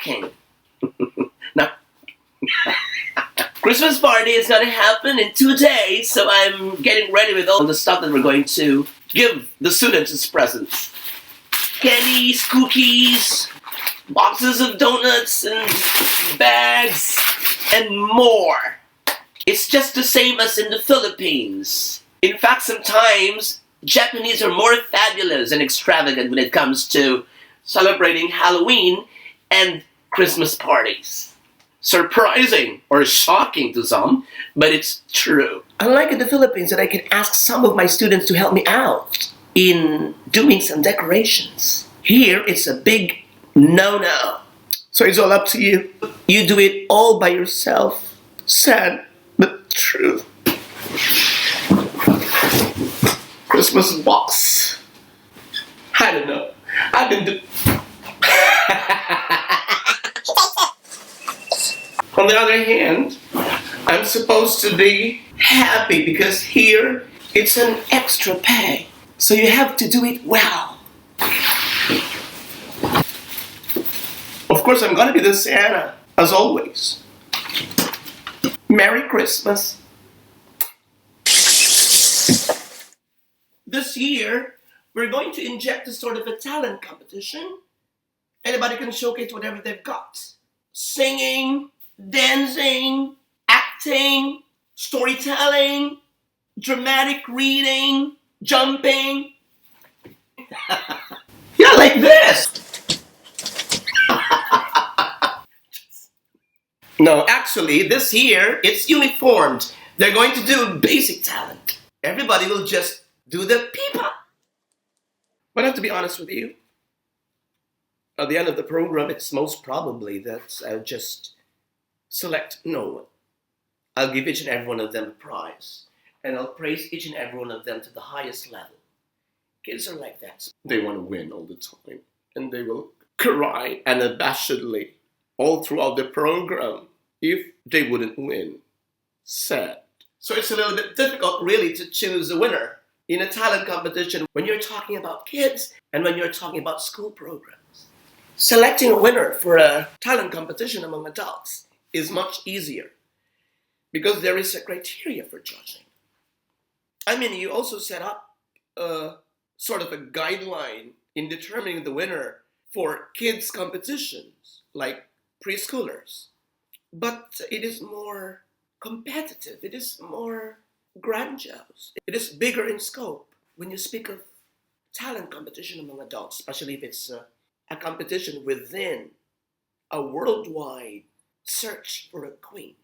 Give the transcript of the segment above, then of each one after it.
packing. Now, Christmas party is gonna happen in 2 days, so I'm getting ready with all the stuff that we're going to give the students as presents. Candies, cookies, boxes of donuts, and bags, and more. It's just the same as in the Philippines. In fact, sometimes Japanese are more fabulous and extravagant when it comes to celebrating Halloween and Christmas parties. Surprising or shocking to some, but it's true. Unlike in the Philippines, that I can ask some of my students to help me out in doing some decorations. Here, it's a big no-no. So it's all up to you. You do it all by yourself. Sad, but true. Christmas box. I don't know. I've been On the other hand, I'm supposed to be happy because here it's an extra pay. So you have to do it well. Of course, I'm gonna be the Santa, as always. Merry Christmas. This year, we're going to inject a sort of a talent competition. Anybody can showcase whatever they've got. Singing, dancing, acting, storytelling, dramatic reading, jumping. Yeah, like this. No, actually, this year, it's uniformed. They're going to do basic talent. Everybody will just do the pipa. But I have to be honest with you. At the end of the program, it's most probably that I'll just select no one. I'll give each and every one of them a prize. And I'll praise each and every one of them to the highest level. Kids are like that. They want to win all the time. And they will cry unabashedly all throughout the program if they wouldn't win. Sad. So it's a little bit difficult really to choose a winner in a talent competition when you're talking about kids and when you're talking about school programs. Selecting a winner for a talent competition among adults is much easier because there is a criteria for judging. I mean, you also set up a sort of a guideline in determining the winner for kids competitions like preschoolers. But it is more competitive. It is more grandiose. It is bigger in scope when you speak of talent competition among adults, especially if it's a competition within a worldwide search for a queen,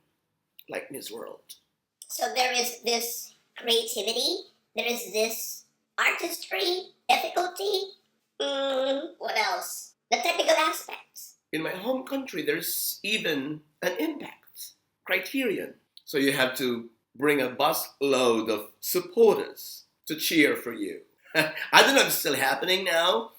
like Miss World. So there is this creativity, there is this artistry, difficulty, what else? The technical aspects. In my home country, there's even an impact criterion. So you have to bring a busload of supporters to cheer for you. I don't know if it's still happening now.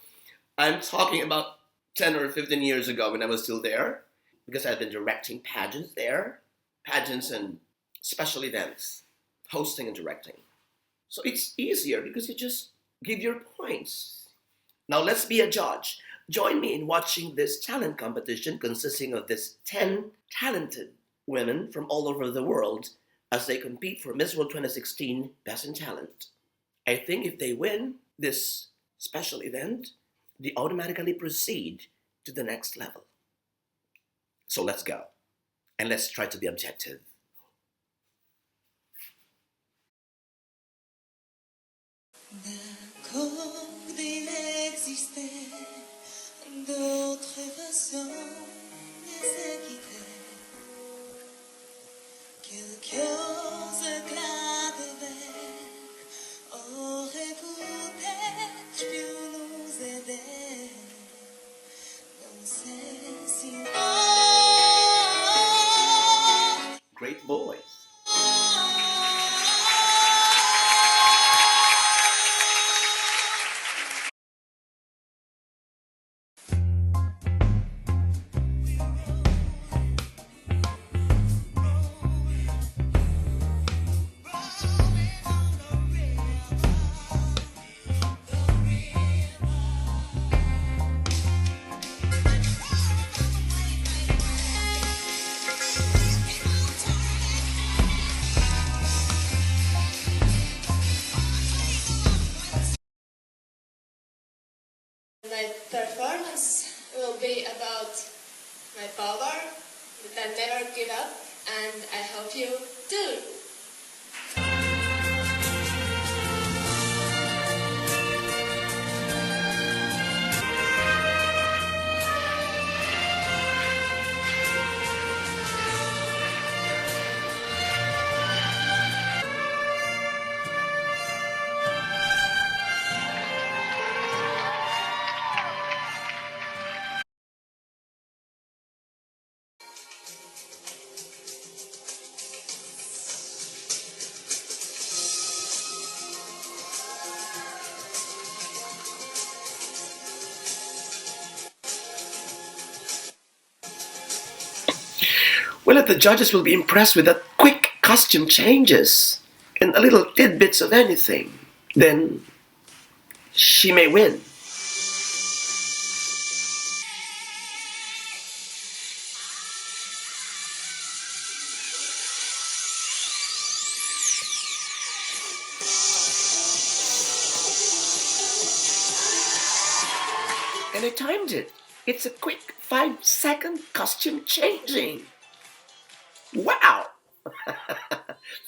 I'm talking about 10 or 15 years ago when I was still there, because I've been directing pageants there, pageants and special events, hosting and directing. So it's easier because you just give your points. Now let's be a judge. Join me in watching this talent competition consisting of this 10 talented women from all over the world as they compete for Miss World 2016 Best in Talent. I think if they win this special event, they automatically proceed to the next level. So let's go. And let's try to be objective. D'accord, il existait d'autres façons de se quitter. Quelques éclats de verre auraient peut-être pu nous aider dans ces situations. Great boys. performance will be about my power, that I never give up, and I hope you do. Well, the judges will be impressed with the quick costume changes and a little tidbits of anything. Then she may win. And I timed it. It's a quick 5-second costume changing. Wow!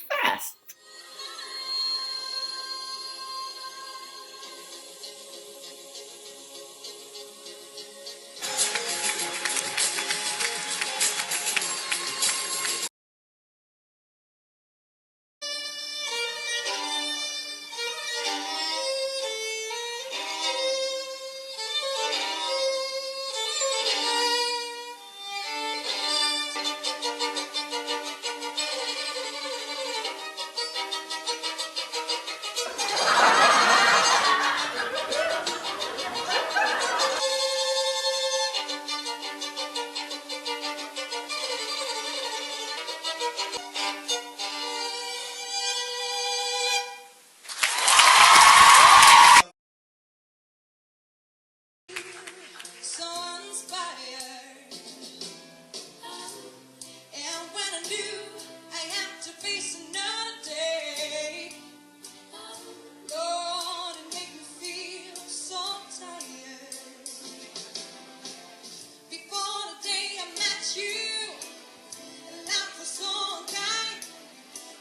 Fast! So inspired, and when I knew I had to face another day, Lord, it made me feel so tired. Before the day I met you, and life was so unkind,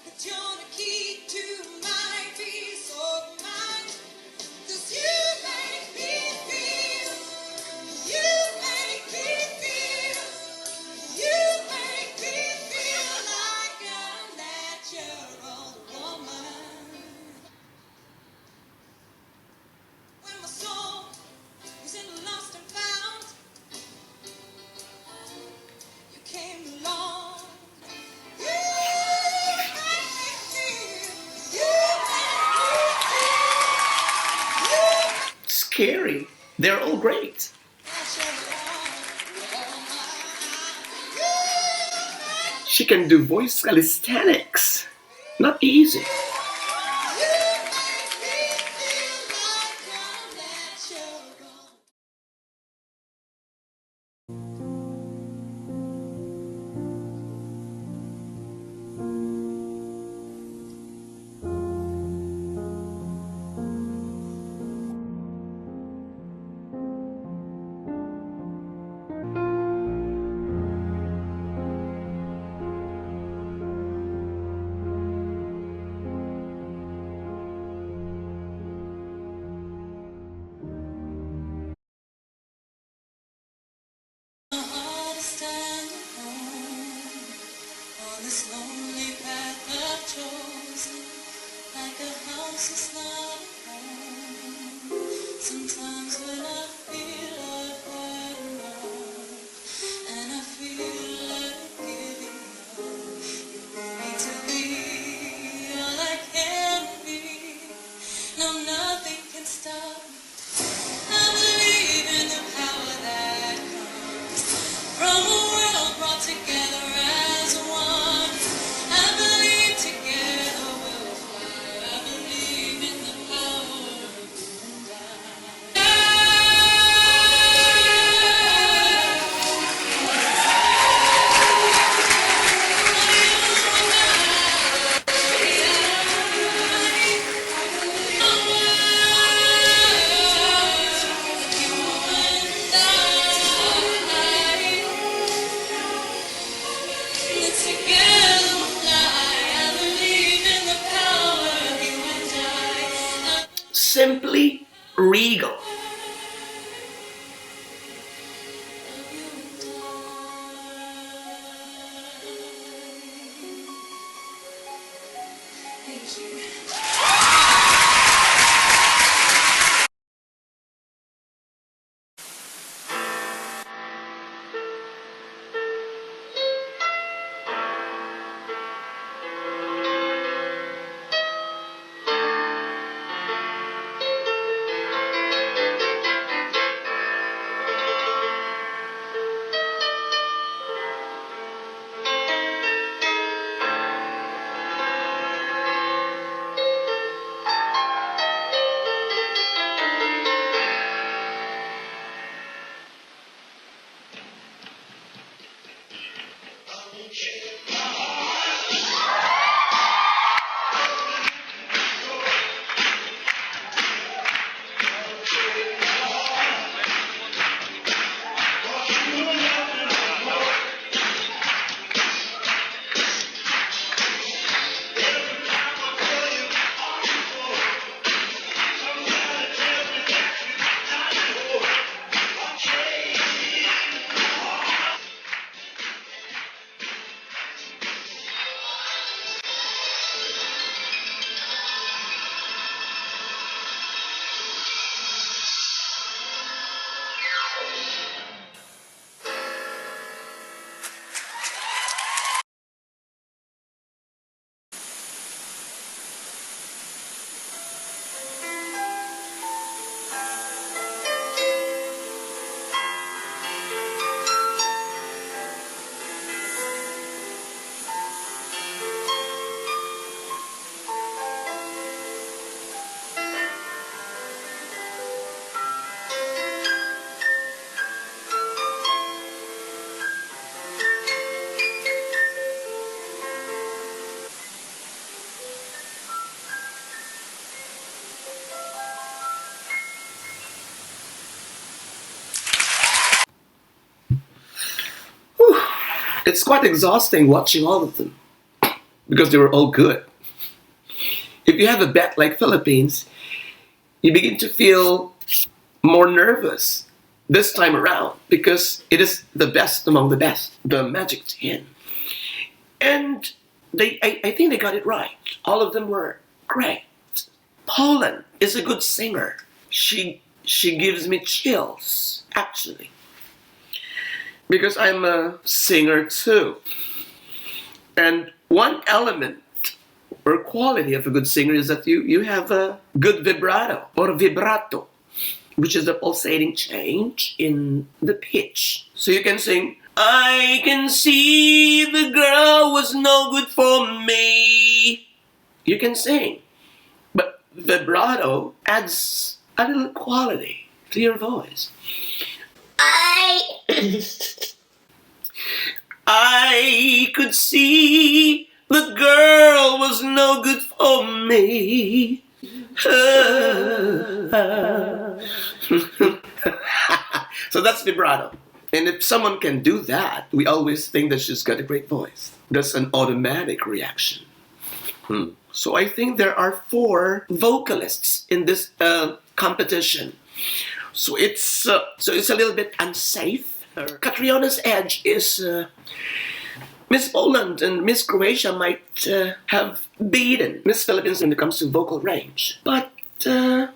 but you're the key to my peace of mind. 'Cause you make me feel, you make me feel, you make me feel like a natural woman. When my soul was in the lost and found, you came along. You make me feel, you make me feel, Scary. They're all great. She can do voice calisthenics. Not easy. On this lonely path I've chosen, like a house is not a home. Sometimes when I feel I've had enough, and I feel like giving up, you want me to be all I can be. No, nothing can stop me. I believe in the power that comes from a world brought together as one. I believe together we'll fly. I believe in the It's quite exhausting watching all of them because they were all good. If you have a bet like Philippines, you begin to feel more nervous this time around because it is the best among the best, the Magic 10. And I think they got it right. All of them were great. Poland is a good singer. She gives me chills, actually. Because I'm a singer too. And one element or quality of a good singer is that you have a good vibrato or vibrato, which is the pulsating change in the pitch. So you can sing, I can see the girl was no good for me. You can sing. But vibrato adds a little quality to your voice. I could see the girl was no good for me. So that's vibrato. And if someone can do that, we always think that she's got a great voice. That's an automatic reaction. So I think there are 4 vocalists in this competition. So it's a little bit unsafe. Catriola's edge is Miss Poland and Miss Croatia might have beaten Miss Philippines when it comes to vocal range. But the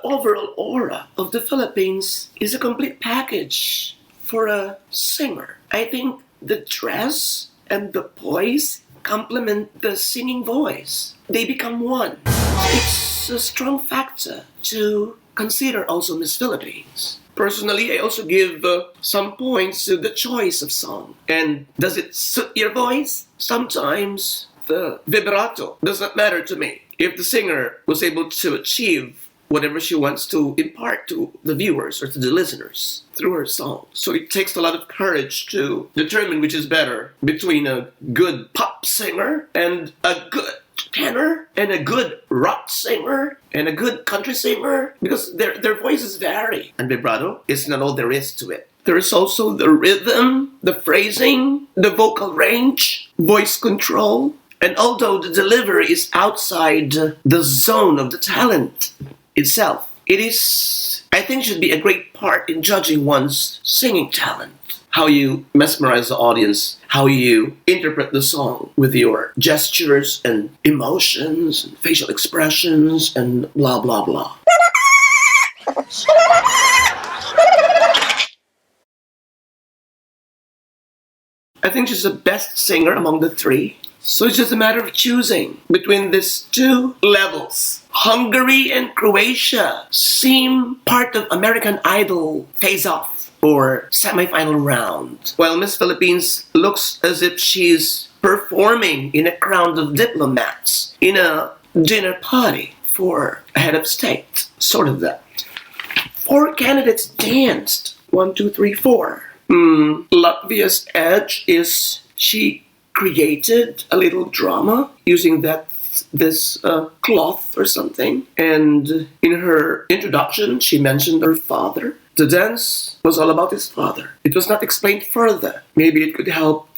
overall aura of the Philippines is a complete package for a singer. I think the dress and the poise complement the singing voice. They become one. It's a strong factor to consider also Miss Philippines. Personally, I also give some points to the choice of song. And does it suit your voice? Sometimes the vibrato does not matter to me. If the singer was able to achieve whatever she wants to impart to the viewers or to the listeners through her song. So it takes a lot of courage to determine which is better between a good pop singer and a good tenor and a good rock singer and a good country singer, because their voices vary. And vibrato is not all there is to it. There is also the rhythm, the phrasing, the vocal range, voice control. And although the delivery is outside the zone of the talent itself, it is, I think, should be a great part in judging one's singing talent. how you mesmerize the audience, how you interpret the song with your gestures and emotions and facial expressions and blah, blah, blah. I think she's the best singer among the three. So it's just a matter of choosing between these two levels. Hungary and Croatia seem part of American Idol face-off or semi-final round, while Miss Philippines looks as if she's performing in a crowd of diplomats in a dinner party for a head of state. Sort of that. 4 candidates danced. 1, 2, 3, 4. Latvia's edge is she created a little drama using this cloth or something, and in her introduction she mentioned her father. The dance was all about his father. It was not explained further. Maybe it could help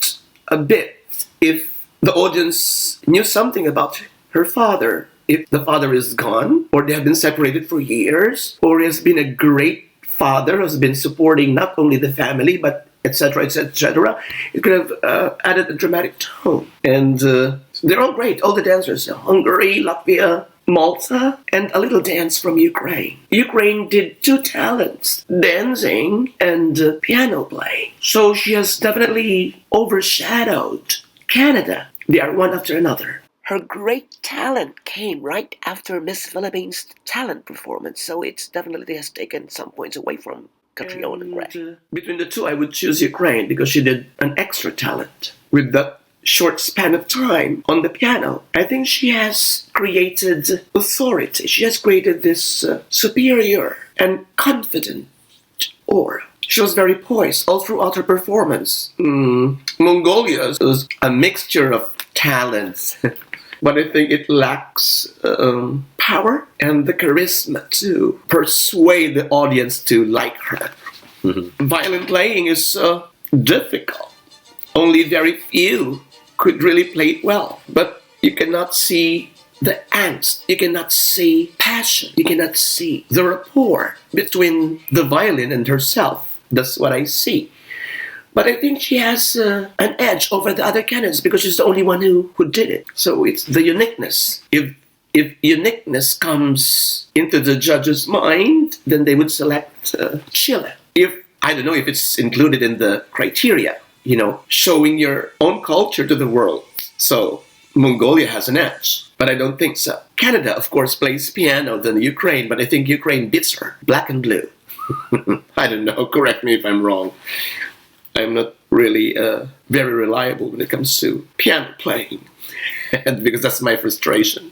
a bit if the audience knew something about her father. If the father is gone, or they have been separated for years, or he has been a great father, has been supporting not only the family but etc., etc. It could have added a dramatic tone. And they're all great, all the dancers. Hungary, Latvia, Malta, and a little dance from Ukraine. Ukraine did 2 talents, dancing and piano playing. So she has definitely overshadowed Canada. They are one after another. Her great talent came right after Miss Philippines' talent performance, so it definitely has taken some points away from Catriona Gray. Between the two, I would choose Ukraine because she did an extra talent with that short span of time on the piano. I think she has created authority. She has created this superior and confident aura. She was very poised all throughout her performance. Mongolia is a mixture of talents. But I think it lacks power and the charisma to persuade the audience to like her. Violin playing is difficult. Only very few could really play it well. But you cannot see the angst. You cannot see passion. You cannot see the rapport between the violin and herself. That's what I see. But I think she has an edge over the other candidates because she's the only one who did it. So it's the uniqueness. If uniqueness comes into the judge's mind, then they would select Chile. I don't know if it's included in the criteria, showing your own culture to the world. So Mongolia has an edge, but I don't think so. Canada, of course, plays piano than Ukraine, but I think Ukraine beats her. Black and blue. I don't know. Correct me if I'm wrong. I'm not really very reliable when it comes to piano playing, because that's my frustration.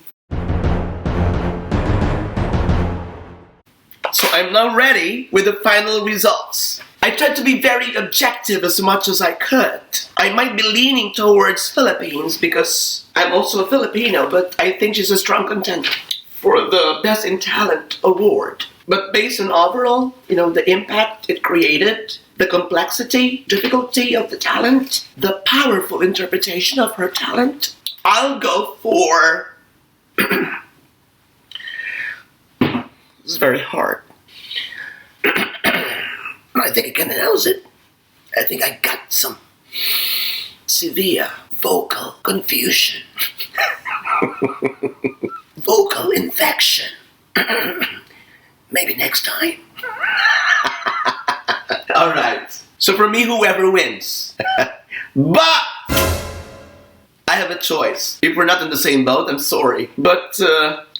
So I'm now ready with the final results. I tried to be very objective as much as I could. I might be leaning towards Philippines because I'm also a Filipino, but I think she's a strong contender for the Best in Talent award. But based on overall, the impact it created, the complexity, difficulty of the talent, the powerful interpretation of her talent, I'll go for... This is very hard. I think I can announce it. I think I got some severe vocal confusion. Vocal infection. Maybe next time. All right. So for me, whoever wins. But I have a choice. If we're not in the same boat, I'm sorry. But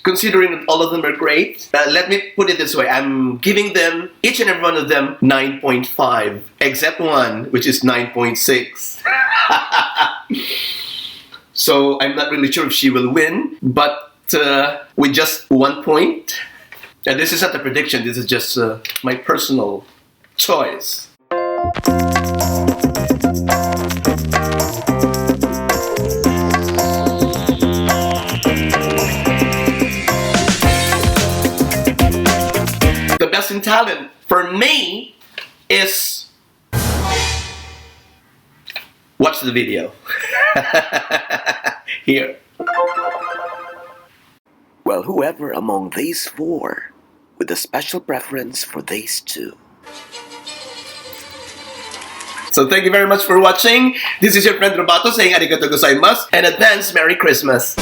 considering that all of them are great, let me put it this way. I'm giving them, each and every one of them, 9.5. Except one, which is 9.6. So I'm not really sure if she will win. But with just 1 point... And this is not a prediction, this is just my personal choice. The Best in Talent for me is... Watch the video. Here. Well, whoever among these 4 with a special preference for these 2. So thank you very much for watching. This is your friend Robato saying arigato gozaimasu and advance Merry Christmas.